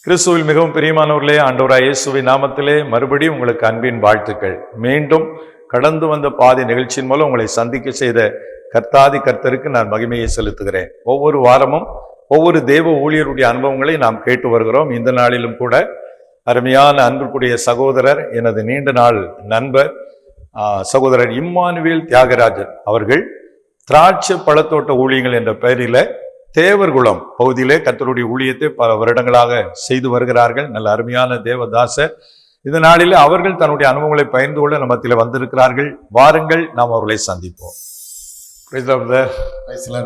கிறிஸ்துவில் மிகவும் பிரியமானவர்களே, ஆண்டவராய் இயேசுவின் நாமத்திலே மறுபடியும் உங்களுக்கு அன்பின் வாழ்த்துக்கள். மீண்டும் கடந்து வந்த பாதி நிகழ்ச்சியின் மூலம் உங்களை சந்திக்க செய்த கர்த்தாதி கர்த்தருக்கு நான் மகிமையை செலுத்துகிறேன். ஒவ்வொரு வாரமும் ஒவ்வொரு தேவ ஊழியருடைய அனுபவங்களை நாம் கேட்டு வருகிறோம். இந்த நாளிலும் கூட அருமையான அன்புக்குரிய சகோதரர், எனது நீண்ட நாள் நண்பர் சகோதரர் இம்மானுவேல் தியாகராஜன் அவர்கள் திராட்சை பழத்தோட்ட ஊழியங்கள் என்ற பெயரில் தேவர்குளம் பகுதியிலே கர்த்தருடைய ஊழியத்தை பல வருடங்களாக செய்து வருகிறார்கள். நல்ல அருமையான தேவதாசர். இந்த நாளிலே அவர்கள் தன்னுடைய அனுபவங்களை பகிர்ந்து கொள்ள நம்மத்தில் வந்திருக்கிறார்கள். வாருங்கள், நாம் அவர்களை சந்திப்போம்.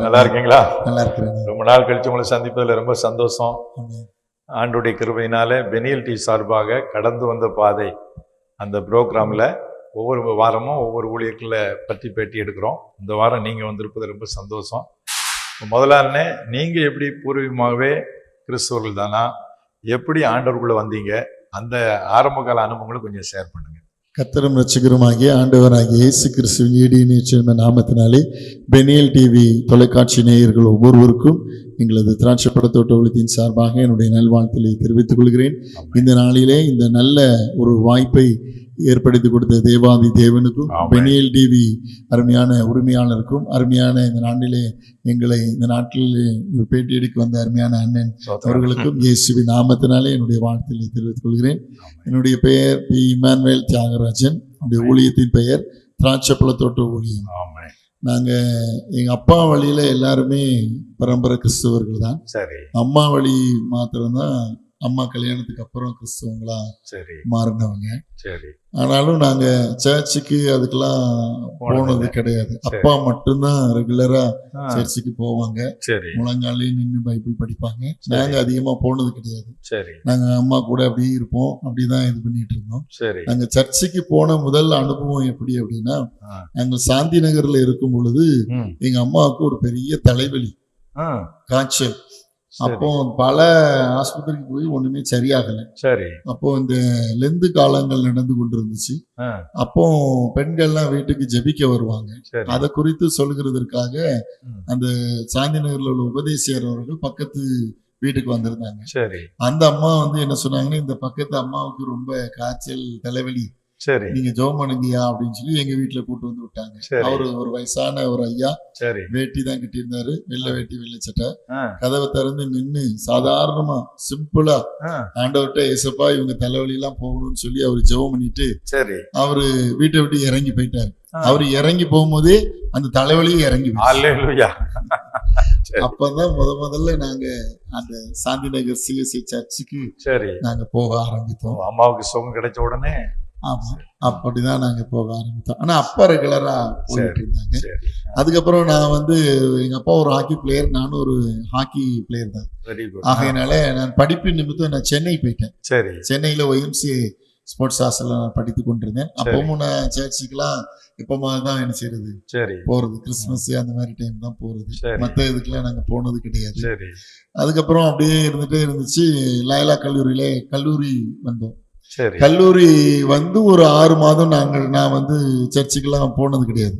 நல்லா இருக்கீங்களா? நல்லா இருக்கிறேன். ரொம்ப நாள் கழிச்சு உங்களை சந்திப்பதில் ரொம்ப சந்தோஷம். ஆண்டுடைய கிருபையினால பெனியல் டி சார்பாக கடந்து வந்த பாதை அந்த ப்ரோக்ராமில் ஒவ்வொரு வாரமும் ஒவ்வொரு ஊழியர்களை பற்றி பேட்டி எடுக்கிறோம். இந்த வாரம் நீங்கள் வந்திருப்பது ரொம்ப சந்தோஷம். முதல்ல நீங்க எப்படி பூர்வீகமாகவே கிறிஸ்தவர்கள் தானா, எப்படி ஆண்டவருக்குள்ள வந்தீங்க, அந்த ஆரம்பகால அனுபவங்களை கொஞ்சம் ஷேர் பண்ணுங்க. கர்த்தரும் இரட்சகருமாகிய ஆண்டவராகிய இயேசு கிறிஸ்துவின் ஈடிய நாமத்தினாலே பெனியல் டிவி தொலைக்காட்சி நேயர்கள் ஒவ்வொருவருக்கும் எங்களது திராட்சை பழத்தோட்ட ஊழியத்தின் சார்பாக என்னுடைய நல்வாழ்த்துக்களை தெரிவித்துக் கொள்கிறேன். இந்த நாளிலே இந்த நல்ல ஒரு வாய்ப்பை ஏற்படுத்தி கொடுத்த தேவாதி தேவனுக்கும் பெனியல் டிவி அருமையான உரிமையாளருக்கும் அருமையான இந்த நாட்டிலே எங்களை இந்த நாட்டில் பேட்டி எடுக்க வந்த அருமையான அண்ணன் அவர்களுக்கும் இயேசுவின் நாமத்தினாலே என்னுடைய வாழ்த்துக்களை தெரிவித்துக் கொள்கிறேன். என்னுடைய பெயர் பி. இம்மானுவேல் தியாகராஜன். என்னுடைய ஊழியத்தின் பெயர் திராட்சை பழத்தோட்ட ஊழியம். நாங்கள் எங்கள் அப்பா வழியில் எல்லாருமே பரம்பரை கிறிஸ்தவர்கள் தான். அம்மா வழி மாத்திரம்தான் அம்மா கல்யாணத்துக்கு அப்புறம் கிறிஸ்தவங்களா மாறினவங்க. ஆனாலும் நாங்க சர்ச்சுக்கு அதுக்கெல்லாம் போனது கிடையாது. அப்பா மட்டும்தான் ரெகுலரா சர்ச்சுக்கு போவாங்க, முழங்காலே நின்று பைபிள் படிப்பாங்க. நாங்க அதிகமா போனது கிடையாது. நாங்க அம்மா கூட அப்படியே இருப்போம், அப்படிதான் இது பண்ணிட்டு இருந்தோம். நாங்க சர்ச்சுக்கு போன முதல் அனுபவம் எப்படி அப்படின்னா, நாங்க சாந்தி நகர்ல இருக்கும் பொழுது எங்க அம்மாவுக்கு ஒரு பெரிய தலைவலி, காய்ச்சல். அப்போ பல ஆஸ்பத்திரிக்கு போய் ஒண்ணுமே சரியாகல. அப்போ இந்த லெந்து காலங்கள் நடந்து கொண்டு இருந்துச்சு. அப்போ பெண்கள்லாம் வீட்டுக்கு ஜெபிக்க வருவாங்க. அதை குறித்து சொல்கிறதற்காக அந்த சாந்தி நகர்ல உள்ள உபதேசியர் அவர்கள் பக்கத்து வீட்டுக்கு வந்திருந்தாங்க. அந்த அம்மா என்ன சொன்னாங்கன்னா, இந்த பக்கத்து அம்மாவுக்கு ரொம்ப காய்ச்சல், தலைவலி, நீங்க ஜெபம் பண்ணுங்கயா அப்படின்னு சொல்லி எங்க வீட்டுல கூட்டு வந்து விட்டாங்க. அவரு ஒரு வயசான ஒரு ஐயா, வேட்டி தான் கட்டியிருந்தாரு, வெள்ளை வேட்டி வெள்ளை சட்டை. கதவை திறந்து நின்று சாதாரணமா சிம்பிளா ஆண்டவர்கிட்ட, ஏசப்பா இவங்க தலைவலி எல்லாம் போகணும்னு சொல்லி அவரு ஜெபம் பண்ணிட்டு அவரு வீட்டை விட்டு இறங்கி போயிட்டாரு. அவரு இறங்கி போகும்போதே அந்த தலைவலியும் இறங்கி. அப்பதான் முதல்ல நாங்க அந்த சாந்தி நகர் சிஎஸ்ஐ சர்ச்சுக்கு நாங்க போக ஆரம்பித்தோம். அம்மாவுக்கு சுகம் கிடைச்ச உடனே ஆமா, அப்படிதான் நாங்க போக ஆரம்பித்தோம். ஆனா அப்பா ரெகுலரா போயிட்டு இருந்தாங்க. அதுக்கப்புறம் நான் எங்க அப்பா ஒரு ஹாக்கி பிளேயர், நானும் ஒரு ஹாக்கி பிளேயர் தான். ஆகையினால நான் படிப்பு நிமித்தம் நான் சென்னை போயிட்டேன். சென்னையில OMCA ஸ்போர்ட்ஸ் ஹாஸ்டல்ல நான் படித்து கொண்டிருந்தேன். அப்பவும் நான் சர்ச்சுக்கெல்லாம் எப்பமாதான் என்ன செய்யறது, போறது, கிறிஸ்துமஸ் அந்த மாதிரி டைம் தான் போறது. மற்ற இதுக்கெல்லாம் நாங்க போனது கிடையாது. அதுக்கப்புறம் அப்படியே இருந்துச்சு. லயலா கல்லூரி வந்தோம். கல்லூரி ஒரு 6 மாதம் நான் சர்ச்சுக்கெல்லாம் போனது கிடையாது.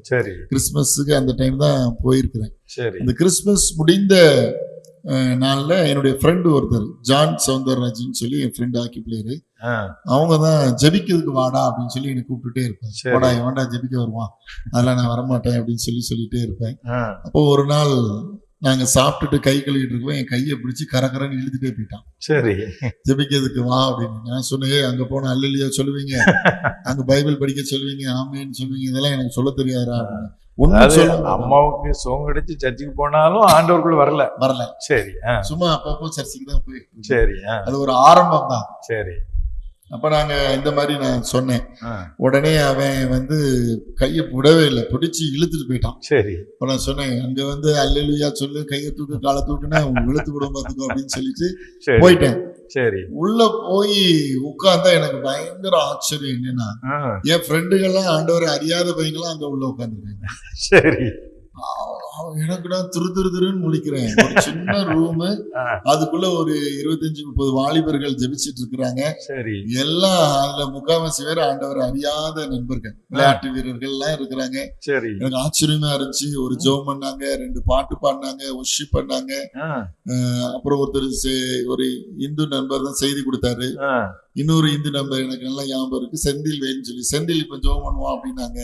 கிறிஸ்துமஸுக்கு அந்த டைம் தான் போயிருக்கிறேன். இந்த கிறிஸ்துமஸ் முடிந்த நாள்ல என்னுடைய ஃப்ரெண்டு ஒருத்தர், ஜான் சவுந்தரராஜன் சொல்லி என் ஃப்ரெண்ட் ஹாக்கி பிளேயரு, அவங்க தான் ஜெபிக்கிறதுக்கு வாடா அப்படின்னு சொல்லி என்னை கூப்பிட்டுட்டே இருப்பேன். வாடா வேண்டா ஜெபிக்க வருவான், அதெல்லாம் நான் வரமாட்டேன் அப்படின்னு சொல்லிட்டே இருப்பேன். அப்போ ஒரு நாள் நாங்க சாப்பிட்டுட்டு கை கழுவிட்டு இருக்கோம், என் கையை பிடிச்சி கரகரன்னு இழுத்துட்டே போயிட்டான். ஜெபிக்கிறதுக்கு வா அப்படின்னு. நான் சொன்னேன், அங்க போன அல்லேலூயா சொல்லுவீங்க, அங்க பைபிள் படிக்க சொல்லுவீங்க, ஆமேன்னு சொல்லுவீங்க, இதெல்லாம் எனக்கு சொல்ல தெரியாதா அப்படின்னு. அம்மாவுக்கு சுகம் கிடைச்சு சர்ச்சுக்கு போனாலும் ஆண்டவருக்குள்ள வரல. சும்மா அப்பப்போ சர்ச்சுக்கு தான் போயிருக்கு. அது ஒரு ஆரம்பம் தான். அப்ப நாங்க இந்த மாதிரி நான் சொன்னேன். உடனே அவன் கையை விடவே இல்லை, பிடிச்சி இழுத்துட்டு போயிட்டான். இப்ப நான் சொன்னேன், அங்க அல்லேலூயா சொல்லு, கையை தூக்கு, காலை தூக்குன்னா இழுத்து விட பாத்துக்கோ அப்படின்னு சொல்லிட்டு போயிட்டேன். உள்ள போய் உட்கார்ந்தா எனக்கு பயங்கர ஆச்சரியம். என்னன்னா, என் ஃப்ரெண்டுகள்லாம் ஆண்டவரை அறியாத பையங்களாம் அங்க உள்ள உட்காந்துருக்காங்க. எனக்கு நான் துருன்னு முழிக்கிறேன். ஒரு சின்ன ரூமு, அதுக்குள்ள ஒரு 25-30 வாலிபர்கள் ஜெபிச்சிட்டு இருக்கிறாங்க. சரி. எல்லாம் அதுல முக்காவாசி பேர் ஆண்டவர் அறியாத நண்பர்கள், விளையாட்டு வீரர்கள் எல்லாம் இருக்கிறாங்க. சரி. எனக்கு ஆச்சரியமா இருந்துச்சு. ஒரு ஜெபம் பண்ணாங்க, 2 பாட்டு பாடினாங்க, ஒர்ஷிப் பண்ணாங்க. அப்புறம் ஒருத்தர் ஒரு இந்து நண்பர் தான் செய்தி கொடுத்தாரு. இன்னொரு இந்து நம்பர் எனக்கு நல்லா ஞாபகம் இருக்கு, செந்தில் வேல்னு சொல்லி. செந்தில் இப்ப ஜோம் பண்ணுவான் அப்படின்னாங்க.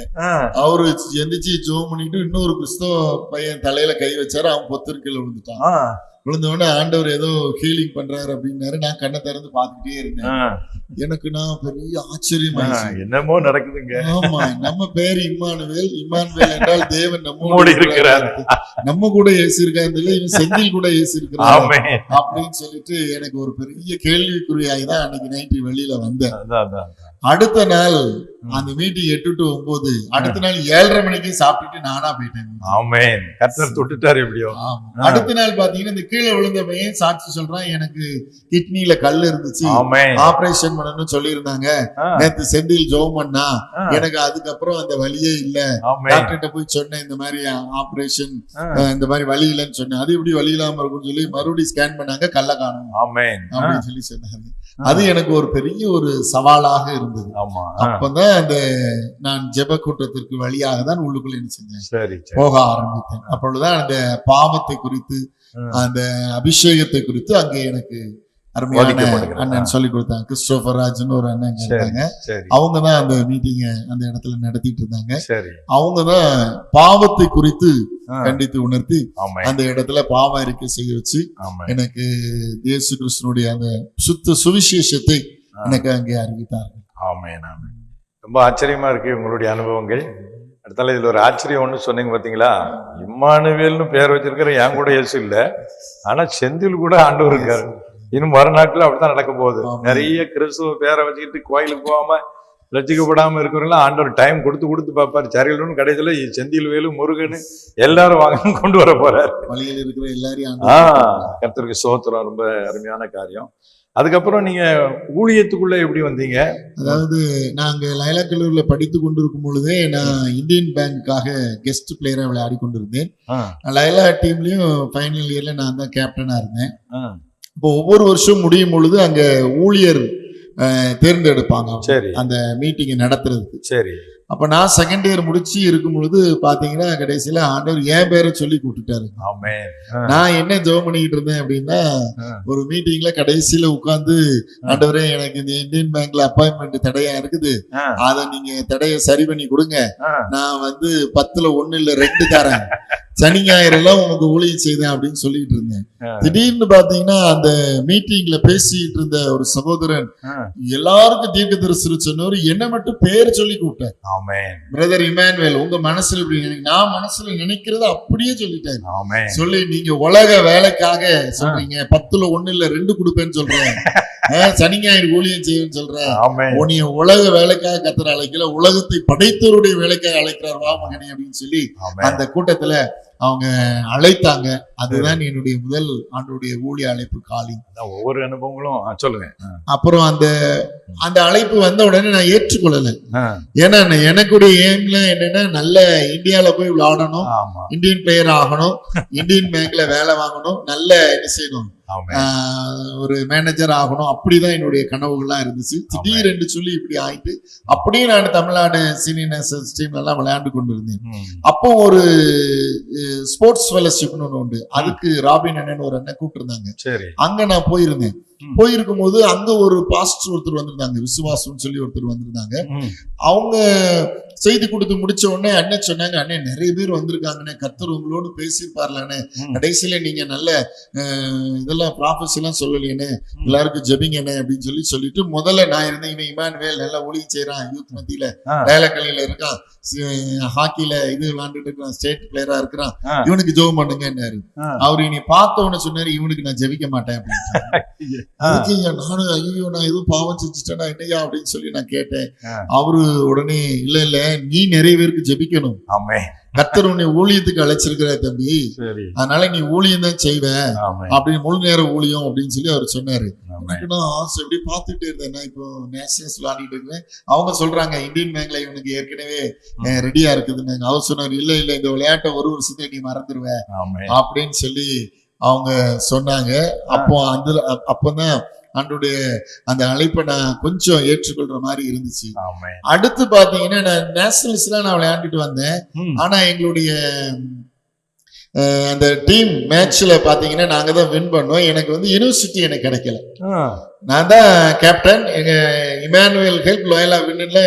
அவரு எந்திரிச்சு ஜோம் பண்ணிட்டு இன்னொரு கிறிஸ்தவ பையன் தலையில கை வச்சாரு. அவன் பொத்திருக்கையில விழுந்துட்டான். விழுந்த உடனே ஆண்டவர் ஏதோ ஹீலிங் பண்றாரு அப்படின்னாரு. நான் கண்ணை திறந்து பார்த்துக்கிட்டே இருந்தேன். எனக்கு நான் பெரிய ஆச்சரியமாயிடுச்சு. என்னமோ நடக்குதுங்க. ஆமா, நம்ம பேர் இம்மானுவேல். இம்மானுவேல் என்றால் தேவன் நம்மோடு இருக்கிறார். நம்ம கூட இயேசு இருக்காரு, இவன் செந்தில் கூட இயேசு இருக்கிறார் அப்படின்னு சொல்லிட்டு எனக்கு ஒரு பெரிய கேள்விக்குறியாகி தான் அன்னைக்கு நைட்டு வெளியில வந்தேன். அடுத்த நாள் அந்த மீட்டிங் 8 to 9, அடுத்த நாள் 7:30 மணிக்கு சாப்பிட்டுட்டு நானா போயிட்டேன். ஆமென். கர்த்தர் தொட்டுட்டாரு எப்படியோ. அடுத்த நாள் பாத்தீங்கன்னா இந்த கீழே விழுந்த பையன் சாட்சி சொல்றான், எனக்கு கிட்னில கல் இருந்துச்சு, ஆபரேஷன் பண்ணணும்னு சொல்லியிருந்தாங்க. நேத்து செந்தில் ஜெபம் பண்ணா, எனக்கு அதுக்கப்புறம் அந்த வலியே இல்ல. டாக்டர்கிட்ட போய் சொன்னேன், இந்த மாதிரி ஆபரேஷன், இந்த மாதிரி வலி இல்லைன்னு சொன்னேன். அது எப்படி வலி இல்லாம இருக்கும்னு சொல்லி மறுபடியும் ஸ்கேன் பண்ணாங்க, கல்ல காணும் அப்படின்னு சொல்லி சொன்னாங்க. அது எனக்கு ஒரு பெரிய ஒரு சவாலாக இருந்தது. அப்பதான் அந்த நான் ஜெப கூட்டத்திற்கு வழியாக தான் உள்ளுக்குள்ள என்ன செஞ்சேன், போக ஆரம்பித்தேன். அப்பொழுதுதான் அந்த பாவத்தை குறித்து, அந்த அபிஷேகத்தை குறித்து அங்கே எனக்கு அருமையான அண்ணன் சொல்லி கொடுத்தாங்க. கிறிஸ்டோபர் ராஜ்னு ஒரு அண்ணன் இருந்தாங்க. அவங்கதான் அந்த மீட்டிங்க அந்த இடத்துல நடத்திட்டு இருந்தாங்க. அவங்கதான் பாவத்தை குறித்து கண்டித்து உணர்த்தி அந்த இடத்துல பாவ அறிக்கை செய்ய வச்சு எனக்கு இயேசு கிறிஸ்துனுடைய அந்த சுத்த சுவிசேஷத்தை எனக்கு அங்கே அறிவித்தார்கள். ரொம்ப ஆச்சரியமா இருக்கு உங்களுடைய அனுபவங்கள். அடுத்தால இதுல ஒரு ஆச்சரியம் ஒண்ணு சொன்னீங்க பாத்தீங்களா, இம்மானுவேல்னு பேர் வச்சிருக்கிற என் கூட இயேசு இல்ல, ஆனா செந்தில் கூட ஆண்டவர் இருக்காரு. இன்னும் மறுநாட்கள் அப்படித்தான் நடக்க போகுது. நிறைய கிறிஸ்துவ பேரை வச்சுக்கிட்டு கோயிலுக்கு போகாம ரசிக்கப்படாம இருக்கிறவங்களாம் ஆண்டவர் டைம் கொடுத்து பார்ப்பாரு. சரியில்லைன்னு கடைசியில செந்தில் வேலு முருகன் எல்லாரும் வாங்க கொண்டு வர போறாரு. வழியில் இருக்கிற எல்லாரையும் கர்த்தருக்கு ஸ்தோத்திரம். ரொம்ப அருமையான காரியம். அதுக்கப்புறம் நீங்க ஊழியத்துக்குள்ள எப்படி வந்தீங்க? அதாவது நாங்க லைலா கல்லூரியில படித்து கொண்டிருக்கும் பொழுதே நான் இந்தியன் பேங்க்காக கெஸ்ட் பிளேயரா விளையாடி கொண்டிருந்தேன். லைலா டீம்லயும் ஃபைனல் இயர்ல நான் தான் கேப்டனா இருந்தேன். இப்போ ஒவ்வொரு வருஷம் முடியும் பொழுது அங்க ஊழியர் தேர்ந்தெடுப்பாங்க அந்த மீட்டிங்கை நடத்துறதுக்கு. சரி. அப்ப நான் செகண்ட் இயர் முடிச்சு இருக்கும் பொழுது பாத்தீங்கன்னா கடைசியில ஆண்டவர் என் பேரை சொல்லி கூப்பிட்டுட்டாரு. நான் என்ன ஜெபம் பண்ணிக்கிட்டு இருந்தேன் அப்படின்னா, ஒரு மீட்டிங்ல கடைசியில உட்கார்ந்து, ஆண்டவரே எனக்கு இந்த இந்தியன் பேங்க்ல அப்பாயின்மெண்ட் தடையா இருக்குது, அதை நீங்க தடைய சரி பண்ணி கொடுங்க, நான் 10ல் 1 இல்ல 2 தரேன், சனி ஞாயிறு எல்லாம் உனக்கு ஊழியம் செய்தேன் அப்படின்னு சொல்லிட்டு இருந்தேன். திடீர்னு பாத்தீங்கன்னா அந்த மீட்டிங்ல பேசிட்டு இருந்த ஒரு சகோதரன் எல்லாருக்கும் தீர்க்க தரிசனம் சொன்னவர் என்ன மட்டும் பேர் சொல்லி கூப்பிட்டார். பிரதர் இமானுவேல், உங்க மனசுல இப்படி நான் மனசுல நினைக்கிறத அப்படியே சொல்லிட்டாரு. சொல்லி நீங்க உலக வேலைக்காக சொல்றீங்க, 10ல் 1 இல்ல 2 கொடுப்பேன்னு சொல்றேன், சனி ஞாயிறு ஊழியம் செய்வேன்னு சொல்றேன், உன்னைய உலக வேலைக்காக கர்த்தர் அழைக்கல, உலகத்தை படைத்தவருடைய வேலைக்காக அழைக்கிறார் வா மகனே அப்படின்னு சொல்லி அந்த கூட்டத்துல அவங்க அழைத்தாங்க. அதுதான் என்னுடைய முதல் ஆண்டுடைய ஊழிய அழைப்பு காலிங். ஒவ்வொரு அனுபவங்களும் சொல்லுங்க. அப்புறம் அந்த அழைப்பு வந்த உடனே நான் ஏற்றுக்கொள்ளல. ஏன்னா எனக்குடைய எய்ம்ல என்னன்னா, நல்ல இந்தியால போய் விளையாடணும், இந்தியன் பிளேயர் ஆகணும், இந்தியன் பேங்க்ல வேலை வாங்கணும், நல்ல என்ன செய்யணும், ஒரு மேனேஜர் ஆகணும், அப்படிதான் என்னுடைய கனவுகள்லாம் இருந்துச்சு. திடீரென்று சொல்லி இப்படி ஆயிட்டு அப்படியே நான் தமிழ்நாடு சீனியர் நேஷனல் டீம்ல எல்லாம் விளையாண்டு கொண்டு இருந்தேன். அப்போ ஒரு ஸ்போர்ட்ஸ் ஃபெலோஷிப்னு ஒண்ணு உண்டு, அதுக்கு ராபின் அண்ணன் ஒரு அண்ணன் கூப்பிட்டு இருந்தாங்க. அங்க நான் போயிருந்தேன். போயிருக்கும் போது அங்க ஒரு பாஸ்டர் ஒருத்தர் வந்திருந்தாங்க, விசுவாசம்னு சொல்லி ஒருத்தர் வந்திருந்தாங்க. அவங்க செய்தி கொடுத்து முடிச்ச உடனே அண்ணன் சொன்னாங்க, அண்ணே நிறைய பேர் வந்திருக்காங்கண்ணே, கர்த்தர் உங்களோடு பேசியிருப்பார்லண்ணே, கடைசியில நீங்க நல்ல இதெல்லாம் ப்ராஃபஸி எல்லாம் சொல்லலையேண்ணே, எல்லாருக்கும் ஜெபிங்கண்ணே அப்படின்னு சொல்லிட்டு முதல்ல நான் இருந்தேன். இவன் இமானுவேல் நல்லா ஊழியம் செய்யறான், யூத் மத்தியில வேலைக்கல்லில இருக்கான், ஹாக்கில இது விளையாண்டுட்டு இருக்கான், ஸ்டேட் பிளேயரா இருக்கிறான், இவனுக்கு ஜெபம் பண்ணுங்கன்னாரு. அவரு இனி பார்த்த உடனே சொன்னாரு, இவனுக்கு நான் ஜெபிக்க மாட்டேன் அப்படின்னு. அதுக்கு நானும் ஐயோ நான் எதுவும் பாவம் செஞ்சுட்டேனா என்னையா அப்படின்னு சொல்லி நான் கேட்டேன். அவரு உடனே இல்ல நீ நிறைய பேருக்கு ஜெபிக்கணும், கர்த்தர் உன்னை ஊழியத்துக்கு அழைச்சிருக்கிற தம்பி, அதனால நீ ஊழியம் தான் செய்வ அப்படின்னு, முழு நேர ஊழியம் அப்படின்னு சொல்லி அவர் சொன்னாரு. எனக்கு நான் ஆசை எப்படி பார்த்துட்டே இருந்தேன். நான் இப்போ நேஷனல்ஸ் விளையாடிட்டு இருக்கிறேன். அவங்க சொல்றாங்க இந்தியன் பேங்க்ல இவனுக்கு ஏற்கனவே ரெடியா இருக்குதுன்னு. அவர் சொன்னாரு இல்ல இந்த விளையாட்டை ஒரு வருஷத்தை நீ மறந்துடுவ அப்படின்னு சொல்லி அவங்க சொன்னாங்க. அப்பதான் ஆண்டோடைய அந்த அழைப்பை நான் கொஞ்சம் ஏற்றுக்கொள்ற மாதிரி இருந்துச்சு. அடுத்து பாத்தீங்கன்னா நான் நேஷனல்ஸ்ல நான் விளையாண்டுட்டு வந்தேன். ஆனா எங்களுடைய அந்த டீம் மேட்ச்ல பாத்தீங்கன்னா நாங்க தான் வின் பண்ணோம். எனக்கு வந்து யூனிவர்சிட்டி எனக்கு கிடைக்கல. நான் தான் கேப்டன். எங்க இமானுவேல் ஹெல்ப் லோயலா வின்னுல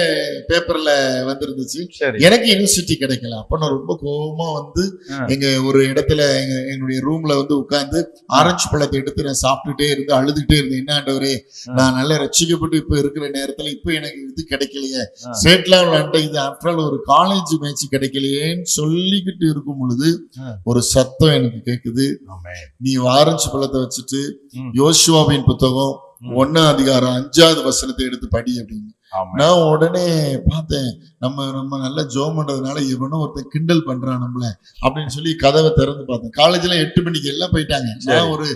பேப்பர்ல வந்துருந்துச்சு. எனக்கு யூனிவர்சிட்டி கிடைக்கல. அப்ப நான் ரொம்ப கோபமா வந்து எங்க ஒரு இடத்துல என்னுடைய ரூம்ல வந்து உட்கார்ந்து ஆரஞ்சு பழத்தை எடுத்து நான் சாப்பிட்டுட்டே இருந்து அழுதுகிட்டே இருந்தேன். என்ன ஆண்டவரே, நான் நல்லா ரட்சிக்கப்பட்டு இப்ப இருக்கிற நேரத்துல இப்ப எனக்கு இது கிடைக்கலையே, ஸ்டேட்லாம் விளையாண்ட இது ஆஃப்டர் ஒரு காலேஜ் மேட்ச் கிடைக்கலையேன்னு சொல்லிக்கிட்டு இருக்கும் பொழுது ஒரு சத்தம் எனக்கு கேக்குது. நீ ஆரஞ்சு பழத்தை வச்சுட்டு யோசுவாவின் புத்தகம் 1ஆம் அதிகாரம் 5வது வசனத்தை எடுத்து படி அப்படின்னு. நான் உடனே பார்த்தேன், நம்ம நல்லா ஜோம் பண்றதுனால இவனும் ஒருத்தன் கிண்டல் பண்றான் நம்மள அப்படின்னு சொல்லி கதவை திறந்து பார்த்தேன். காலேஜ்ல 8 மணிக்கு எல்லாம் போயிட்டாங்க. நான் ஒரு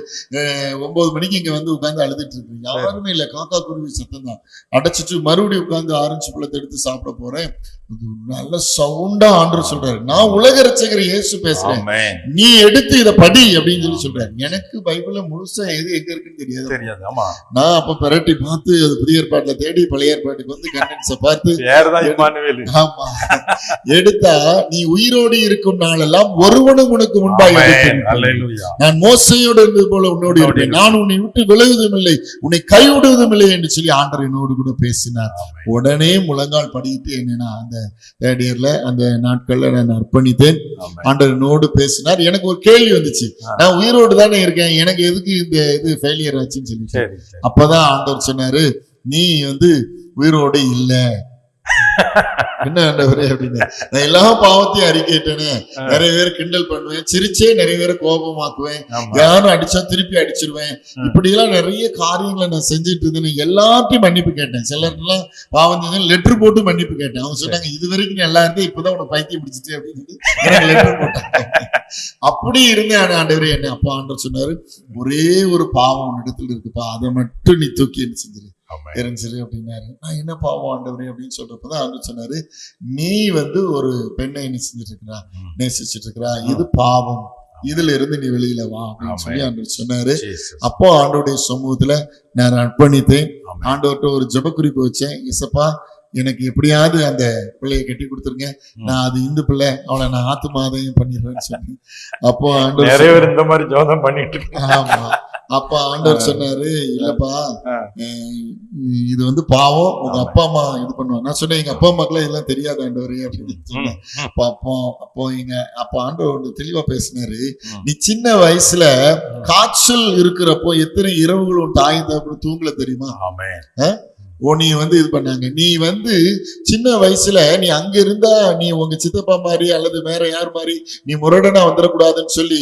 9 மணிக்கு இங்க வந்து உட்கார்ந்து அழுதுட்டு இருக்கேன். யாருமே இல்லை, காக்கா குருவி சத்தம் தான். அடைச்சிட்டு மறுபடியும் உட்கார்ந்து ஆரஞ்சு பழத்தை எடுத்து சாப்பிட போறேன். நல்ல சவுண்டா ஆண்டவர் சொல்றாரு, நான் உலக ரட்சகர் இயேசு பேசுறேன், நீ எடுத்து இத படி அப்படின்னு சொல்லி சொல்றாரு. எனக்கு பைபிள்ல முழுசா எது எங்க இருக்குன்னு தெரியாது. நான் அப்ப பெரட்டி பார்த்து அது புதிய ஏற்பாட்டுல தேடி பழைய ஏற்பாட்டுக்கு வந்து கண்டென்ஸ பார்த்து ஆமா எடுத்தா, நீ உயிரோடு இருக்கும் நாளெல்லாம் ஒருவனும் உனக்கு முன்பாக நான் மோசையோடு இருந்தது போல உன்னோடு இருப்பேன், நான் உன்னை விட்டு விலகுவதும் இல்லை, உன்னை கைவிடுவதும் இல்லை என்று சொல்லி ஆண்டவர் என்னோடு கூட பேசினார். உடனே முழங்கால் படிட்டு என்னன்னா அந்த தேர்ட் இயர்ல அந்த நாட்கள்ல நான் அர்ப்பணித்தேன். ஆண்டவர் என்னோடு பேசினார். எனக்கு ஒரு கேள்வி வந்துச்சு, நான் உயிரோடு தானே இருக்கேன், எனக்கு எதுக்கு இந்த இது ஃபெயிலியர் ஆச்சுன்னு சொல்லி. அப்பதான் ஆண்டவர் சொன்னாரு, நீ வந்து உயிரோடு இல்ல. என்ன ஆண்டவரே அப்படின்னு. நான் எல்லா பாவத்தையும் அறிக்கைட்டேனே, நிறைய பேர் கிண்டல் பண்ணுவேன், சிரிச்சே நிறைய பேரை கோபமாக்குவேன், யாரும் அடிச்சா திருப்பி அடிச்சிருவேன், இப்படி எல்லாம் நிறைய காரியங்களை நான் செஞ்சுட்டு இருந்தேன். எல்லாத்தையும் மன்னிப்பு கேட்டேன். சிலர்லாம் பாவம் செஞ்சு லெட்டர் போட்டு மன்னிப்பு கேட்டேன். அவங்க சொன்னாங்க இது வரைக்கும் நல்லா இருந்தே இப்பதான் உன பைத்தியம் பிடிச்சிட்டு அப்படின்னு சொல்லி லெட்டர் போட்டாங்க. அப்படி இருந்தேன் ஆண்டவரே என்ன. அப்பா ஆண்டவர் சொன்னாரு, ஒரே ஒரு பாவம் உன்னிடத்துல இருக்குப்பா, அதை மட்டும் நீ தூக்கி என்ன செஞ்சிரு எரிஞ்சிரு அப்படின்னாரு. நான் என்ன பாவம் ஆண்டவரே அப்படின்னு சொல்றப்பதான் ஆண்டவர் சொன்னாரு, நீ வந்து ஒரு பெண்ணை என்ன செஞ்சுட்டு இருக்கிறா, நேசிச்சுட்டு இருக்கிறா, இது பாவம், இதுல இருந்து நீ வெளியில வா அப்படின்னு சொல்லி ஆண்டவர் சொன்னாரு. அப்போ ஆண்டவருடைய சமூகத்துல நான் அர்ப்பணித்தேன். ஆண்டவர்கிட்ட ஒரு ஜெப குறிப்பு வச்சேன், இசப்பா எனக்கு எப்படியாவது அந்த பிள்ளைய கட்டி கொடுத்துருங்க, நான் அது இந்து பிள்ளை, அவளை நான் ஆத்துமாதையும் பண்ணிடுறேன்னு சொல்லி. அப்போ ஆண்டவர் இந்த மாதிரி ஜோதம் பண்ணிட்டு. ஆமா. அப்ப ஆண்டவர் சொன்னாரு, இல்லப்பா இது வந்து பாவம், உங்க அப்பா அம்மா இது பண்ணுவாங்க. நான் சொன்னேன், எங்க அப்பா அம்மாக்கெல்லாம் இதெல்லாம் தெரியாது ஆண்டவரே அப்படின்னு சொன்னேன். அப்போ ஆண்டவர் தெளிவா பேசினாரு, நீ சின்ன வயசுல காய்ச்சல் இருக்கிறப்போ எத்தனை இரவுகள் உன் தாய் தகப்பன் தூங்கல தெரியுமா? நீ வந்து இது பண்ணாங்க. நீ வந்து சின்ன வயசுல நீ அங்க இருந்தா நீ உங்க சித்தப்பா மாதிரி அல்லது வேற யார் மாதிரி நீ முரடனா வந்துடக்கூடாதுன்னு சொல்லி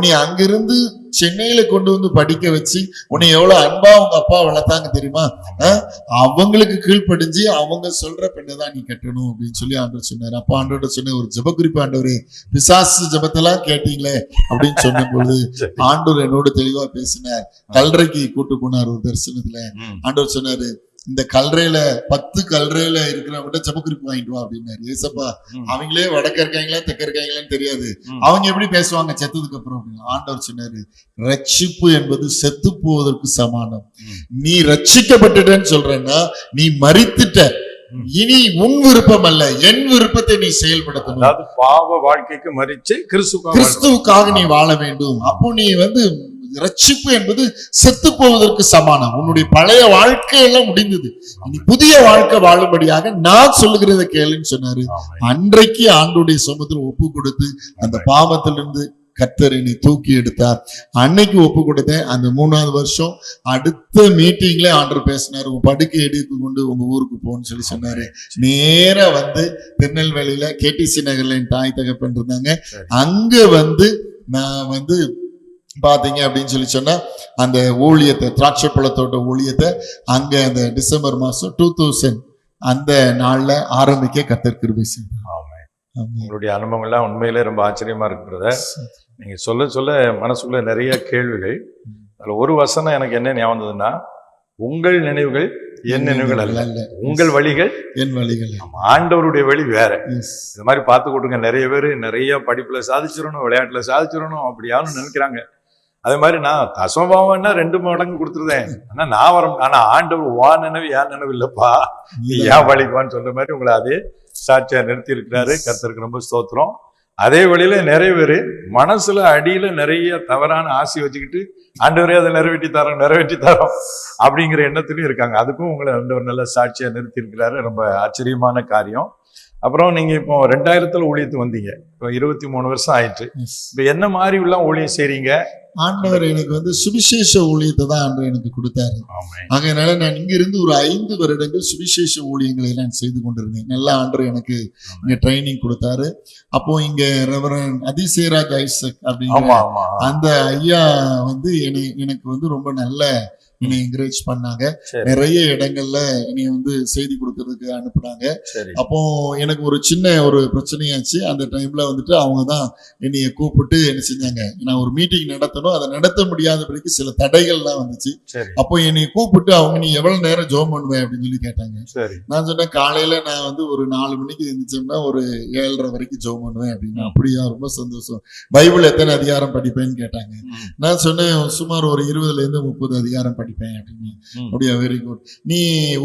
நீ அங்கிருந்து சென்னையில கொண்டு வந்து படிக்க வச்சு உன்னை எவ்வளவு அன்பா உங்க அப்பா வளர்த்தாங்க தெரியுமா? அவங்களுக்கு கீழ்ப்படிஞ்சு அவங்க சொல்ற பெண்ணை தான் நீ கட்டணும் அப்படின்னு சொல்லி ஆண்டவர் சொன்னாரு. அப்பா ஆண்டவர்கிட்ட சொன்ன ஒரு ஜெப குறிப்பு, ஆண்டவரே பிசாசு ஜெபத்தெல்லாம் கேட்டீங்களே அப்படின்னு சொன்ன பொழுது ஆண்டவர் என்னோட தெளிவா பேசினார். கல்றைக்கு கூட்டு போனார் ஒரு தரிசனத்துல. ஆண்டவர் சொன்னாரு, இந்த கல்றையில 10 கல்றையில இருக்கிறவங்க ஜெபக்குறிப்பு வாங்கிட்டு வா அப்படின்னாரு. ஏசப்பா அவங்களே வடக்க இருக்காங்களா தெக்க இருக்காங்களான்னு தெரியாது, அவங்க எப்படி பேசுவாங்க செத்ததுக்கு அப்புறம் அப்படின்னு. ஆண்டவர் சொன்னாரு, ரட்சிப்பு என்பது செத்து போவதற்கு சமானம். நீ ரட்சிக்கப்பட்டுட்டேன்னு சொல்றேன்னா நீ மரித்துட்ட, இனி உன் விருப்பம் அல்ல என் விருப்பத்தை நீ செயல்படுத்தணும். அதாவது பாவ வாழ்க்கைக்கு மரிச்சு கிறிஸ்துவுக்காக நீ வாழ வேண்டும். அப்போ நீ வந்து ரட்சிப்பு என்பது செத்து போவதற்கு சமானம். உன்னுடைய பழைய வாழ்க்கையெல்லாம் முடிந்தது, நீ புதிய வாழ்க்கை வாழும்படியாக நான் சொல்லுகிறத கேளுன்னு சொன்னாரு. அன்றைக்கு ஆண்டோடைய சமூகத்தில் ஒப்பு கொடுத்து அந்த பாவத்திலிருந்து கர்த்தர் என்னை தூக்கி எடுத்தார். அன்னைக்கு ஒப்பு கொடுத்தேன். அந்த 3வது வருஷம் அடுத்த மீட்டிங்ல ஆண்டவர் பேசினாரு, உங்க படுக்கை எடுத்து கொண்டு உங்க ஊருக்கு போன்னு சொல்லி சொன்னாரு. நேரா வந்து திருநெல்வேலியில KTC நகர்ல என் தாய் தகப்பன் இருந்தாங்க. அங்க வந்து நான் வந்து பாத்தீங்க அப்படின்னு சொன்னா அந்த ஊழியத்தை, திராட்சை பழத்தோட்ட ஊழியத்தை அங்க அந்த டிசம்பர் மாசம் 2000 அந்த நாள்ல ஆரம்பிக்க கர்த்தர் கிருபை செய்தார். ஆமென். உங்களுடைய அனுபவங்கள்லாம் உண்மையிலே ரொம்ப ஆச்சரியமா இருக்கு பிரதர். நீங்க சொல்ல சொல்ல மனசுக்குள்ள நிறைய கேள்விகள். அதுல ஒரு வசனம் எனக்கு என்ன ஞாபகம் வந்ததுன்னா, உங்கள் நினைவுகள் என் நினைவுகள் அல்ல, உங்கள் வழிகள் என் வழிகள். ஆண்டவருடைய வழி வேற. இந்த மாதிரி பார்த்து கொடுங்க. நிறைய பேர் நிறைய படிப்புல சாதிச்சிடணும், விளையாட்டுல சாதிச்சிடணும் அப்படியானு நினைக்கிறாங்க. அதே மாதிரி நான் தசமபாவம்னா 2 மடங்கு கொடுத்துருதேன், ஆனா நான் வர, ஆனா ஆண்டவர் வா நினைவு ஏன் நினைவு இல்லப்பா, நீ ஏன் வழிக்குவான்னு சொல்ற மாதிரி உங்களை அதே சாட்சியா நிறுத்தி இருக்கிறாரு. கர்த்தருக்கு ரொம்ப ஸ்தோத்திரம். அதே வழியில நிறைய பேரு மனசுல அடியில நிறைய தவறான ஆசை வச்சுக்கிட்டு ஆண்டவரே அதை நிறைவேற்றி தரோம் அப்படிங்கிற எண்ணத்திலும் இருக்காங்க. அதுக்கும் உங்களை ஆண்டவர் நல்ல சாட்சியா நிறுத்தி இருக்கிறாரு. ரொம்ப ஆச்சரியமான காரியம். அப்புறம் நீங்க இப்போ 2000 ஊழியத்து வந்தீங்க, இப்போ 23 வருஷம் ஆயிட்டு. இப்ப என்ன மாதிரி உள்ள ஊழியம் செய்றீங்க? ஆண்டவர் எனக்கு சுவிசேஷ ஊழியத்தை தான் ஆண்டவர் எனக்கு கொடுத்தாரு. ஆகையினால நான் இங்க இருந்து ஒரு 5 வருடங்கள் சுவிசேஷ ஊழியங்களை நான் செய்து கொண்டிருந்தேன். நல்லா ஆண்டவர் எனக்கு இங்க ட்ரைனிங் கொடுத்தாரு. அப்போ இங்க ரெவரண்ட் அதிசயராஜ் ஐசக் அப்படிங்கிற அந்த ஐயா எனக்கு ரொம்ப நல்ல என்னை என்கரேஜ் பண்ணாங்க. நிறைய இடங்கள்ல என்னை செய்தி கொடுக்கறதுக்கு அனுப்புனாங்க. அப்போ எனக்கு ஒரு சின்ன ஒரு பிரச்சனையாச்சு. அந்த டைம்ல அவங்க தான் என்னைய கூப்பிட்டு என்ன செஞ்சாங்க, நான் ஒரு மீட்டிங் நடத்தணும், அதை நடத்த முடியாதபடிக்கு சில தடைகள்லாம் வந்துச்சு. அப்போ என்னை கூப்பிட்டு நீ எவ்வளவு நேரம் ஜெபம் பண்ணுவேன் அப்படின்னு சொல்லி கேட்டாங்க. நான் சொன்னேன், காலையில நான் ஒரு 4 மணிக்கு எழுந்திரிச்சோம்னா ஒரு 7:30 வரைக்கும் ஜெபம் பண்ணுவேன் அப்படின்னு. அப்படியா, ரொம்ப சந்தோஷம். பைபிள் எத்தனை அதிகாரம் படிப்பேன்னு கேட்டாங்க. நான் சொன்னேன், சுமார் ஒரு 20 இருந்து 30 அதிகாரம் படிப்பேன் அப்படின்னு. அப்படியா, வெரி குட். நீ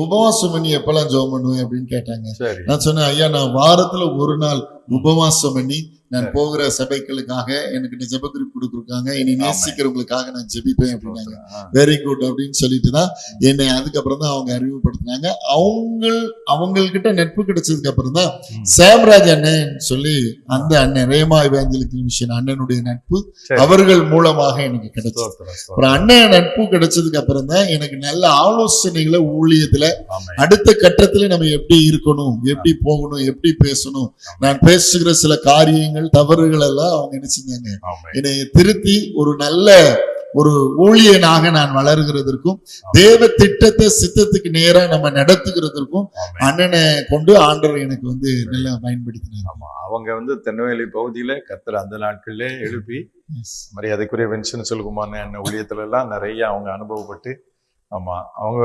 உபவாசம் பண்ணி எப்பெல்லாம் ஜெபம் பண்ணுவேன் அப்படின்னு கேட்டாங்க. நான் சொன்னேன், ஐயா நான் வாரத்துல ஒரு நாள் உபவாசம் பண்ணி நான் போகிற சபைகளுக்காக எனக்கு ஜெப குறிப்பு கொடுக்குறாங்க, என்னை நேசிக்கிறவங்களுக்காக நான் ஜெபிப்பேன் அப்படின்னாங்க. வெரி குட் அப்படின்னு சொல்லிட்டு தான் என்னை அதுக்கப்புறம் தான் அவங்க அறிமுகப்படுத்தினாங்க. அவங்கள்கிட்ட நட்பு கிடைச்சதுக்கு அப்புறம் தான் சாம்ராஜ் அண்ணன் சொல்லி அந்த அண்ணன் ரேமா இவாஞ்சலிக்கல் மிஷன் அண்ணனுடைய நட்பு அவர்கள் மூலமாக எனக்கு கிடைச்சது. அப்புறம் அண்ணன் நட்பு கிடைச்சதுக்கு அப்புறம் தான் எனக்கு நல்ல ஆலோசனைகளை ஊழியத்துல அடுத்த கட்டத்துல நம்ம எப்படி இருக்கணும், எப்படி போகணும், எப்படி பேசணும், நான் பேசுகிற சில காரியங்கள் தவறுகள் எல்லாம் அவங்க என்ன செஞ்சாங்க, என்னை திருத்தி ஒரு நல்ல ஒரு ஊழியனாக நான் வளர்கிறதற்கும் தேவ திட்டத்தை சித்தத்துக்கு நேரா நம்ம நடத்துகிறதற்கும் அண்ணனை கொண்டு ஆண்டவர் எனக்கு நல்லா பயன்படுத்தினார். அவங்க தென்னைவேலி பகுதியில கர்த்தர் அந்த நாட்களிலே எழுப்பி மரியாதைக்குரிய வென்சன் செல்குமார் அண்ணன் ஊழியத்துல எல்லாம் நிறைய அவங்க அனுபவப்பட்டு, ஆமா அவங்க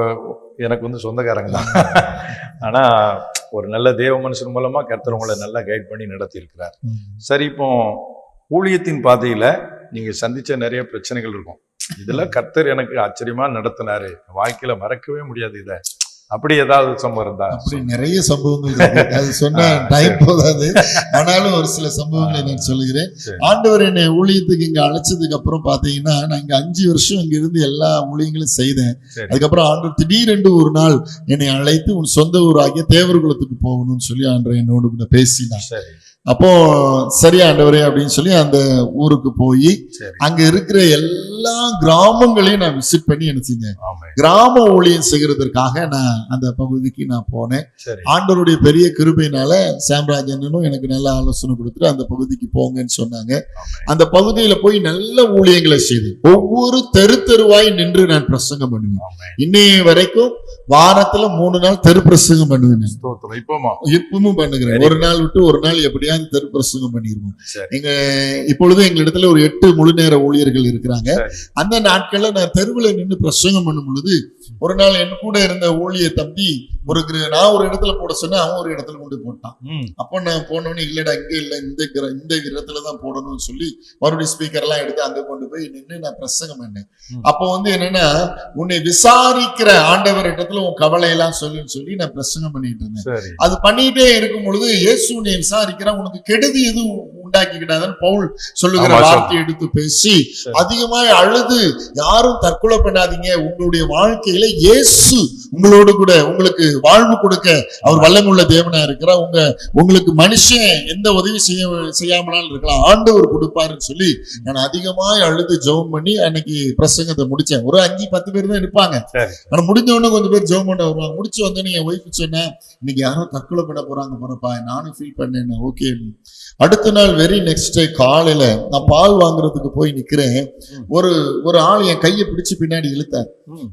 எனக்கு சொந்தக்காரங்க தான். ஆனா ஒரு நல்ல தேவ மனுஷன் மூலமா கர்த்தர் உங்களை நல்லா கைட் பண்ணி நடத்தி இருக்கிறார். சரி, இப்போ ஊழியத்தின் பாதையில நீங்க சந்திச்ச நிறைய பிரச்சனைகள் இருக்கும். இதெல்லாம் கர்த்தர் எனக்கு ஆச்சரியமா நடத்தினாரு, வாழ்க்கையில மறக்கவே முடியாது. இதை அப்படி ஏதாவது சம்பவம் இருந்தா? அப்படி நிறைய சம்பவங்கள் இருக்கு, அது சொன்ன டைம் போதாது. ஆனாலும் ஒரு சில சம்பவங்களை நான் சொல்லுகிறேன். ஆண்டவர் என்னை ஊழியத்துக்கு இங்க அழைச்சதுக்கு அப்புறம் பாத்தீங்கன்னா, நான் இங்க 5 வருஷம் இங்க இருந்து எல்லா ஊழியங்களும் செய்தேன். அதுக்கப்புறம் ஆண்டவர் திடீரென்று ஒரு நாள் என்னை அழைத்து உன் சொந்த ஊராகிய தேவர்குலத்துக்கு போகணும்னு சொல்லி ஆண்டவர் என்னோடு கூட பேசினார். அப்போ சரி ஆண்டவரே அப்படின்னு சொல்லி அந்த ஊருக்கு போய் அங்க இருக்கிற எல்லா கிராமங்களையும் நான் விசிட் பண்ணி என்ன செஞ்சேன், கிராம ஊழியம் செய்கிறதற்காக நான் அந்த பகுதிக்கு நான் போனேன். ஆண்டவருடைய பெரிய கிருபையினால சாம்ராஜனும் எனக்கு நல்ல ஆலோசனை கொடுத்துட்டு அந்த பகுதிக்கு போங்கன்னு சொன்னாங்க. அந்த பகுதியில போய் நல்ல ஊழியங்களை செய்து ஒவ்வொரு தெருவாய் நின்று நான் பிரசங்கம் பண்ணுவேன். இன்னைய வரைக்கும் வாரத்துல 3 நாள் தெரு பிரசங்கம் பண்ணுவேன். இப்பவும் பண்ணுகிறேன். ஒரு நாள் விட்டு ஒரு நாள் எப்படியாவது தெரு பிரசங்கம் பண்ணிருவோம். இப்பொழுது எங்களிடத்துல ஒரு 8 முழு நேர ஊழியர்கள் இருக்கிறாங்க. அந்த நாட்கள்ல நான் தெருவில் நின்று பிரசங்கம் பண்ணும் பொழுது ஒரு நாள் என் கூட இருந்த ஊழிய தம்பி நான் ஒரு இடத்துல போட சொன்னேன், அவன் ஒரு இடத்துல கொண்டு போட்டான். அப்போ நான் போனோன்னு, இல்லடா இங்க இல்ல, இந்த இடத்துலதான் போடணும்னு சொல்லி மறுபடியும் ஸ்பீக்கர் எல்லாம் எடுத்து அங்க கொண்டு போய் நின்று நான் பிரசங்கம் பண்ணேன். அப்போ என்னன்னா, உன்னை விசாரிக்கிற ஆண்டவர் இடத்துல உன் கவலையெல்லாம் சொல்லுன்னு சொல்லி நான் பிரசங்கம் பண்ணிட்டு இருந்தேன். அது பண்ணிட்டே இருக்கும் பொழுது, இயேசு உன்னை விசாரிக்கிறா, உனக்கு கெடுதி எதுவும் உண்டாக்கிக்கிட்டாதான் பவுல் சொல்லுகிற வார்த்தை எடுத்து பேசி அதிகமாய் அழுது, யாரும் தற்கொலை பண்ணாதீங்க, உங்களுடைய வாழ்க்கையில இயேசு உங்களோடு கூட உங்களுக்கு வாழ்வு கொடுக்க அவர் வல்லமுள்ள தேவனா இருக்கிறார். உங்களுக்கு மனுஷன் எந்த உதவி செய்யாமனாலும் இருக்கலாம், ஆண்டவர் கொடுப்பாருன்னு சொல்லி நான் அதிகமாய் அழுது ஜெபம் பண்ணி அன்னைக்கு பிரசங்கத்தை முடிச்சேன். ஒரு 5-10 பேர் தான் இருப்பாங்க. ஆனா முடிஞ்ச உடனே கொஞ்சம் பேர் ஜெபம் பண்ண வருவாங்க. முடிச்சு வந்து என் ஒய்ஃப் சொன்னா, இன்னைக்கு யாரோ தற்கொலை பண்ண போறாங்க போறப்பா, நானும் ஃபீல் பண்ணேன். ஓகே. அடுத்த நாள் வெரி நெக்ஸ்ட் டே காலையில நான் பால் வாங்குறதுக்கு போய் நிக்கிறேன். ஒரு ஆள் என் கையை பிடிச்சு பின்னாடி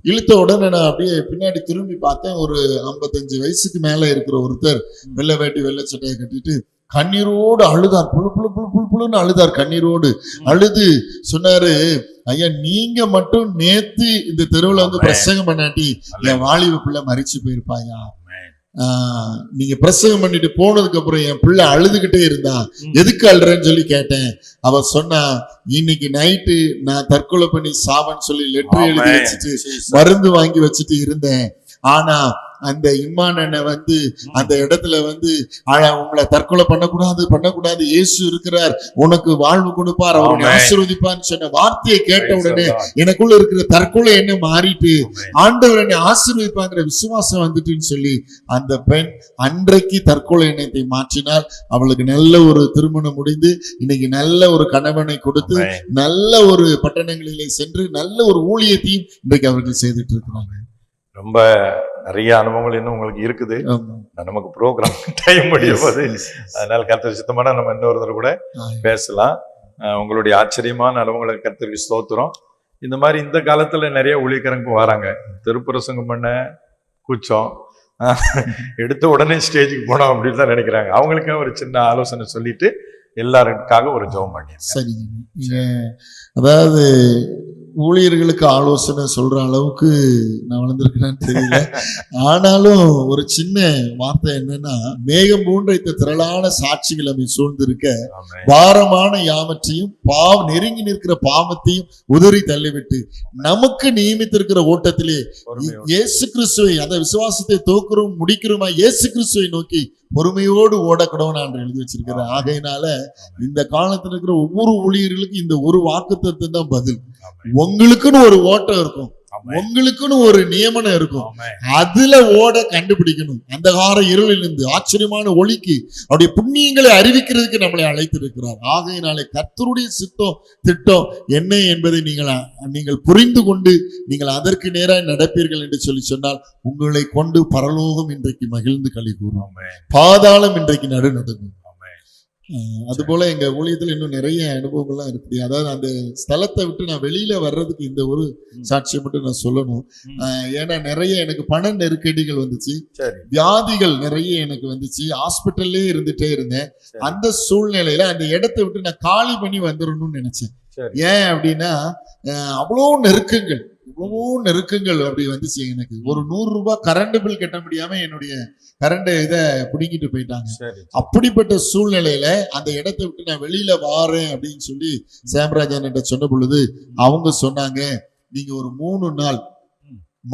இழுத்த உடனே நான் அப்படியே பின்னாடி திரும்பி பார்த்தேன். ஒரு 55 வயசுக்கு மேல இருக்கிற ஒருத்தர் வெள்ளை வேட்டி வெள்ளை சட்டையை கட்டிட்டு கண்ணீரோடு அழுதார். புழு புழு புழு புழு புழுன்னு அழுதார். கண்ணீரோடு அழுது சொன்னாரு, ஐயா நீங்க மட்டும் நேத்து இந்த தெருவுல வந்து பிரசங்கம் பண்ணாட்டி என் வாலிப பிள்ளை மரிச்சு போயிருப்பாயா. நீங்க பிரசங்கம் பண்ணிட்டு போனதுக்கு அப்புறம் என் பிள்ளை அழுதுகிட்டே இருந்தா, எதுக்கு அழுறேன்னு சொல்லி கேட்டேன். அவ சொன்னா, இன்னைக்கு நைட்டு நான் தற்கொலை பண்ணி சாவன்னு சொல்லி லெட்டர் எழுதி வச்சுட்டு மருந்து வாங்கி வச்சுட்டு இருந்தேன். ஆனா அந்த இம்மான் அண்ணன் வந்து அந்த இடத்துல வந்து உங்களை தற்கொலை பண்ணக்கூடாது, இயேசு இருக்கிறார், உனக்கு வாழ்வு கொடுப்பார், அவரை ஆசீர்வதிப்பான்னு சொன்ன வார்த்தையை கேட்ட உடனே எனக்குள்ள இருக்கிற தற்கொலை என்ன மாறிட்டு ஆண்டவர் என்னை ஆசீர்வதிப்பாங்கிற விசுவாசம் வந்துட்டுன்னு சொல்லி அந்த பெண் அன்றைக்கு தற்கொலை எண்ணத்தை மாற்றினால். அவளுக்கு நல்ல ஒரு திருமணம் முடிந்து இன்னைக்கு நல்ல ஒரு கணவனை கொடுத்து நல்ல ஒரு பட்டணங்களிலே சென்று நல்ல ஒரு ஊழியத்தையும் இன்றைக்கு அவர்கள் செய்துட்டு இருக்கிறாங்க. ரொம்ப நிறைய அனுபவங்கள் இன்னும் உங்களுக்கு இருக்குது. நமக்கு ப்ரோக்ராம் டைம் முடியும் போது, அதனால கர்த்தர் சித்தமான நம்ம இன்னொரு தடவை கூட பேசலாம். உங்களுடைய ஆச்சரியமான அனுபவங்களை கர்த்தருக்கு ஸ்தோத்திரம். இந்த மாதிரி இந்த காலத்துல நிறைய ஊழியக்காரங்க வராங்க. திருப்பிரசங்கம் பண்ண கூச்சம், எடுத்த உடனே ஸ்டேஜுக்கு போனோம் அப்படின்னு தான் நினைக்கிறாங்க. அவங்களுக்காக ஒரு சின்ன ஆலோசனை சொல்லிட்டு எல்லாருக்காக ஒரு ஜெபம் பண்ணிடுங்க. சரிங்க. அதாவது ஊழியர்களுக்கு ஆலோசனை சொல்ற அளவுக்கு நான் வளர்ந்திருக்கிறேன்னு தெரியல. ஆனாலும் ஒரு சின்ன வார்த்தை என்னன்னா, மேகம் போன்ற இந்த திரளான சாட்சிகள் அவை சூழ்ந்திருக்க பாரமான யாவற்றையும் நெருங்கி நிற்கிற பாவத்தையும் உதறி தள்ளிவிட்டு நமக்கு நியமித்திருக்கிற ஓட்டத்திலே இயேசு கிறிஸ்துவை, அந்த விசுவாசத்தை தோக்குறோம் முடிக்கிறோமா இயேசு கிறிஸ்துவை நோக்கி பொறுமையோடு ஓடக்கூடவும் நான் எழுதி வச்சிருக்கிறேன். ஆகையினால இந்த காலத்துல இருக்கிற ஒவ்வொரு ஊழியர்களுக்கும் இந்த ஒரு வாக்குத்தத்தம் தான் பதில். உங்களுக்குன்னு ஒரு ஓட்டம் இருக்கும், உங்களுக்குன்னு ஒரு நியமனம் இருக்கும், அதுல ஓட கண்டுபிடிக்கணும். அந்த கார இருளிலிருந்து ஆச்சரியமான ஒளிக்கு அவருடைய புண்ணியங்களை அறிவிக்கிறதுக்கு நம்மளை அழைத்திருக்கிறார். ஆகையினாலே கர்த்தருடைய திட்டம் என்ன என்பதை நீங்கள் புரிந்து கொண்டு நீங்கள் அதற்கு நேராக நடப்பீர்கள் என்று சொல்லி சொன்னால் உங்களை கொண்டு பரலோகம் இன்றைக்கு மகிழ்ந்து களி கூறும், பாதாளம் இன்றைக்கு நடுநடுங்கும். அது போல எங்க ஊழியத்துல இன்னும் நிறைய அனுபவங்கள்லாம் இருக்குது. அதாவது அந்த ஸ்தலத்தை விட்டு நான் வெளியில வர்றதுக்கு இந்த ஒரு சாட்சியை மட்டும் நான் சொல்லணும். ஏன்னா நிறைய எனக்கு பண நெருக்கடிகள் வந்துச்சு, வியாதிகள் நிறைய எனக்கு வந்துச்சு, ஹாஸ்பிட்டல்லே இருந்துட்டே இருந்தேன். அந்த சூழ்நிலையில அந்த இடத்தை விட்டு நான் காலி பண்ணி வந்துடணும்னு நினைச்சேன். ஏன் அப்படின்னா அவ்வளோ நெருக்கங்கள் அப்படி வந்துச்சு. எனக்கு ஒரு 100 ரூபாய் கரண்ட் பில் கட்ட முடியாம என்னுடைய கரண்ட் இதை பிடிக்கிட்டு போயிட்டாங்க. அப்படிப்பட்ட சூழ்நிலையில அந்த இடத்தை விட்டு நான் வெளியில வாரேன் அப்படின்னு சொல்லி சாம்ராஜன் சொன்ன பொழுது அவங்க சொன்னாங்க, நீங்க ஒரு 3 நாள்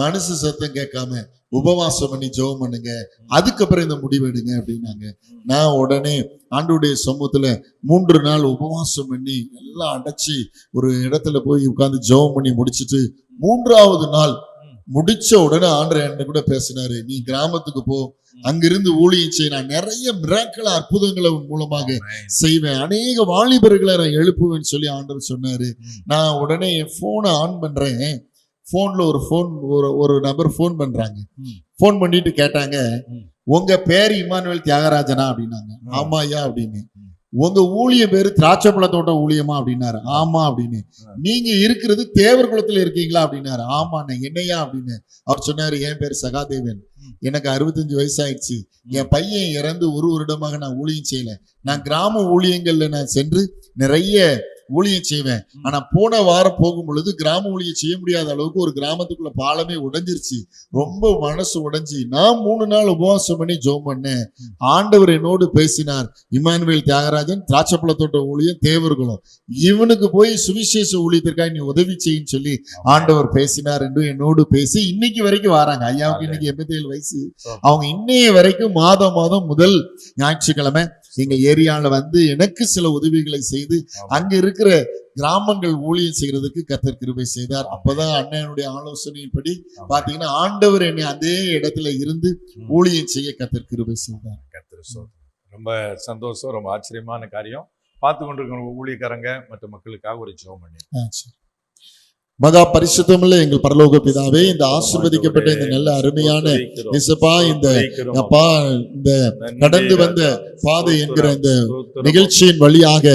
மனசு சத்தம் கேட்காம உபவாசம் பண்ணி ஜெபம் பண்ணுங்க, அதுக்கப்புறம் இந்த முடிவு எடுங்க அப்படின்னாங்க. நான் உடனே ஆண்டவருடைய சமூகத்துல 3 நாள் உபவாசம் பண்ணி எல்லாம் அடைச்சி ஒரு இடத்துல போய் உட்கார்ந்து ஜெபம் பண்ணி முடிச்சுட்டு 3ஆவது நாள் முடிச்ச உடனே ஆண்டவர் என்கிட்ட கூட பேசினாரு, நீ கிராமத்துக்கு போ, அங்கிருந்து ஊழியம் செய்ய, நான் நிறைய மிராக்கிள் அற்புதங்களை மூலமாக செய்வேன், அநேக வாலிபர்களை நான் எழுப்புவேன்னு சொல்லி ஆண்டவர் சொன்னாரு. நான் உடனே என் போனை ஆன் பண்றேன். போன்ல ஒரு நபர் போன் பண்றாங்க. போன் பண்ணிட்டு கேட்டாங்க, உங்க பேர் இம்மானுவேல் தியாகராஜனா அப்படின்னாங்க. ஆமா ஐயா அப்படின்னு. உங்க ஊழிய பேரு திராட்சைப்பழ தோட்டம் ஊழியமா அப்படின்னாரு. ஆமா அப்படின்னு. நீங்க இருக்கிறது தேவர் குளத்துல இருக்கீங்களா அப்படின்னாரு. ஆமாண்ணே. என்னையா அப்படின்னு. அவர் சொன்னாரு, என் பேரு சகாதேவன், எனக்கு 65 வயசாயிடுச்சு, என் பையன் இறந்து 1 வருடமாக நான் ஊழியம் செய்யல, நான் கிராம ஊழியங்கள்ல நான் சென்று நிறைய ஊழியம் செய்வேன். ஆனா போன வாரம் போகும் பொழுது கிராம ஊழியம் செய்ய முடியாத அளவுக்கு ஒரு கிராமத்துக்குள்ள பாலமே உடைஞ்சிருச்சு. ரொம்ப மனசு உடைஞ்சி நான் 3 நாள் உபவாசம் பண்ணி ஜெபம் பண்ணேன். ஆண்டவர் என்னோடு பேசினார், இம்மானுவேல் தியாகராஜன் திராட்சைப்பழத்தோட்ட ஊழியம் தேவர்களும், இவனுக்கு போய் சுவிசேஷ ஊழியத்திற்காக நீ உதவி செய்யின்னு சொல்லி ஆண்டவர் பேசினார் என்று என்னோடு பேசி இன்னைக்கு வரைக்கும் வராங்க. ஐயாவுக்கு இன்னைக்கு 87 வயசு. அவங்க இன்னைய வரைக்கும் மாதம் முதல் ஞாயிற்றுக்கிழமை எங்க ஏரியால வந்து எனக்கு சில உதவிகளை செய்து அங்க இருக்கிற கிராமங்கள் ஊழியம் செய்யறதுக்கு கர்த்தர் கிருபை செய்தார். அப்பதான் அண்ணனுடைய ஆலோசனையின்படி பாத்தீங்கன்னா ஆண்டவர் என்னை அதே இடத்துல இருந்து ஊழியம் செய்ய கர்த்தர் கிருபை செய்தார். கர்த்தர் ஸ்தோத்திரம். ரொம்ப சந்தோஷம், ரொம்ப ஆச்சரியமான காரியம். பார்த்து கொண்டிருக்கிற ஊழியக்காரங்க மற்ற மக்களுக்காக ஒரு ஜெபம் பண்ணி. மகா பரிசுத்தமுள்ள எங்கள் பரலோக பிதாவே, இந்த ஆசீர்வதிக்கப்பட்ட இந்த நல்ல அருமையான இயேசுப்பா, இந்த அப்பா இந்த கடந்து வந்த பாதை என்கிற இந்த நிகழ்ச்சியின் வழியாக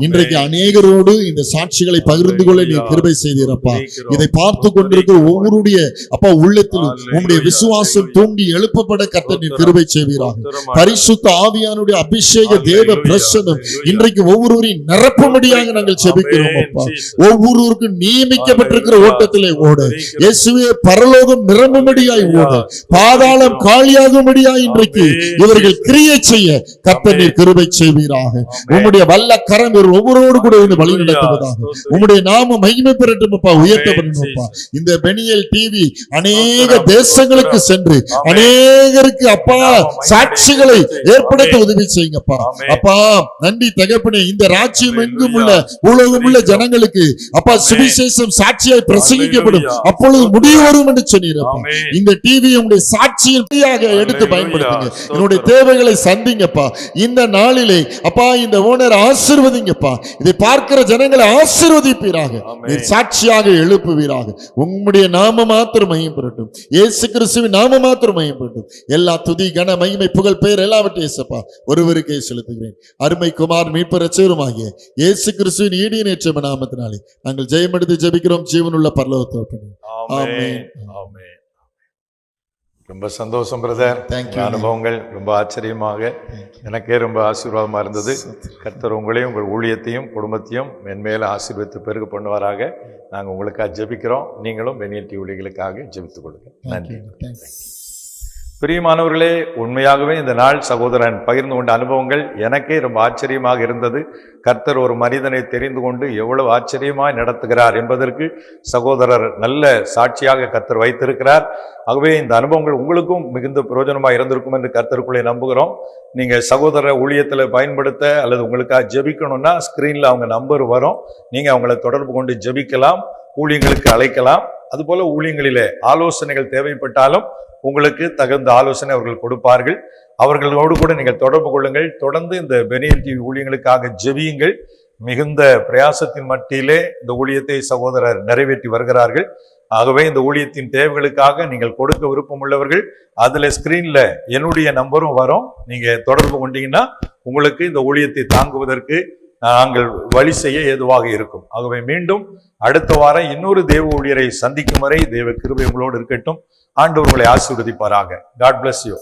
இன்றைக்கு அநேகரோடு இந்த சாட்சிகளை பகிர்ந்து கொள்ள நீ கிருபை செய்தீரப்பா. இதை பார்த்து கொண்டிருக்கிற ஒவ்வொருடைய அப்பா உள்ளத்திலும் உம்முடைய விசுவாசம் தூண்டி எழுப்பப்பட கர்த்தர் நீ கிருபை செய்வீராக. பரிசுத்த ஆவியானுடைய அபிஷேக தேவ பிரசன்னம் இன்றைக்கு ஒவ்வொருவரையும் நிரப்பும்படியாக நாங்கள் ஜெபிக்கிறோம் அப்பா. ஒவ்வொருவருக்கும் நியமிக்கப்பட்ட ஓட்டத்திலே ஓட இயேசுவே, பரலோகம் நிரம்பும்படியாய் ஓட, பாதாளம் காலியாகும்படியாய் இன்றைக்கு இவர்கள் கிரியை செய்ய கர்த்தர் நீர் கிருபை செய்வீராக. உம்முடைய வல்ல கரம் ஒவ்வொருவரோடு கூட இருந்து வழி நடத்துவதாக. உம்முடைய நாமம் மகிமை பெறட்டும் அப்பா, உயர்த்தப்படணும்ப்பா. இந்த பெனியல் டிவி அநேக தேசங்களுக்கு சென்று அநேகருக்கு அப்பா சாட்சிகளை ஏற்படுத்த உதவி செய்யுங்கப்பா. அப்பா நன்றி தகப்பனே. இந்த ராஜ்யம் எங்கும் உள்ள உலகம் உள்ள ஜனங்களுக்கு அப்பா சுவிசேஷம் சாட்சியாய் பிரசங்கிக்கப்படும், அப்பொழுது முடிவு வரும் என்று சொன்னீரப்பா. இந்த டிவி உங்களுடைய சாட்சியாக எடுத்து பயன்படுத்துங்க. என்னுடைய தேவைகளை சந்திங்கப்பா. இந்த நாளிலே அப்பா இந்த ஓனர் ஆசீர்வதிங்கப்பா. இதை பார்க்கிற ஜனங்களை ஆசீர்வதிப்பீராக, சாட்சியாக எழுப்புவீராக. உம்முடைய நாம மாத்திரம் மையம் பெறட்டும், இயேசு கிறிஸ்துவின் நாம மாத்திரம் மையம் பெறட்டும். எல்லா துதி கன மகிமை புகழ் பெயர் எல்லாவற்றையும் இயேசுப்பா ஒருவருக்கே செலுத்துகிறேன். அருமை குமார் மீட்பர் இரட்சகருமாகிய இயேசு கிறிஸ்துவின் ஈடியநேற்ற நாமத்தினாலே நாங்கள் ஜெயமெடுத்து ஜெபிக்கிறோம் ஜீவனுள்ள பரலோகத்தோடு. ஆமென். ஆமென். ரொம்ப சந்தோஷம் பிரதர். அனுபவங்கள் ரொம்ப ஆச்சரியமாக எனக்கே ரொம்ப ஆசீர்வாதமா இருந்தது. கர்த்தர் உங்களையும் உங்கள் ஊழியத்தையும் குடும்பத்தையும் மென்மேலும் ஆசீர்வதித்து பெருக பண்ணுவாராக. நாங்கள் உங்களுக்காக ஜெபிக்கிறோம். நீங்களும் பெனியல் டிவி ஊழியர்களுக்காக ஜெபித்துக் கொள்ளுங்க. நன்றி. பிரியமானவர்களே, உண்மையாகவே இந்த நாள் சகோதரன் பகிர்ந்து கொண்ட அனுபவங்கள் எனக்கே ரொம்ப ஆச்சரியமாக இருந்தது. கர்த்தர் ஒரு மனிதனை தெரிந்து கொண்டு எவ்வளவு ஆச்சரியமாய் நடத்துகிறார் என்பதற்கு சகோதரர் நல்ல சாட்சியாக கர்த்தர் வைத்திருக்கிறார். ஆகவே இந்த அனுபவங்கள் உங்களுக்கும் மிகுந்த பிரயோஜனமாக இருந்திருக்கும் என்று கர்த்தருக்குள்ளே நம்புகிறோம். நீங்கள் சகோதர ஊழியத்தில் பயன்படுத்த அல்லது உங்களுக்காக ஜெபிக்கணும்னா ஸ்க்ரீனில் அவங்க நம்பர் வரும். நீங்கள் அவங்களை தொடர்பு கொண்டு ஜெபிக்கலாம், ஊழியங்களுக்கு அழைக்கலாம். அதுபோல ஊழியங்களிலே ஆலோசனைகள் தேவைப்பட்டாலும் உங்களுக்கு தகுந்த ஆலோசனை அவர்கள் கொடுப்பார்கள். அவர்களோடு கூட நீங்கள் தொடர்பு கொள்ளுங்கள். தொடர்ந்து இந்த பெனியல் டிவி ஊழியங்களுக்காக ஜெபியுங்கள். மிகுந்த பிரயாசத்தின் மத்தியிலே இந்த ஊழியத்தை சகோதரர் நிறைவேற்றி வருகிறார்கள். ஆகவே இந்த ஊழியத்தின் தேவைகளுக்காக நீங்கள் கொடுக்க விருப்பம் உள்ளவர்கள் அதுல ஸ்கிரீன்ல என்னுடைய நம்பரும் வரும். நீங்க தொடர்பு கொண்டீங்கன்னா உங்களுக்கு இந்த ஊழியத்தை தாங்குவதற்கு நாங்கள் வழி செய்ய ஏதுவாக இருக்கும். ஆகவே மீண்டும் அடுத்த வாரம் இன்னொரு தேவ ஊழியரை சந்திக்கும் வரை தேவ கிருபை உங்களோடு இருக்கட்டும். ஆண்டவர் உங்களை ஆசீர்வதிப்பாராக. God bless you.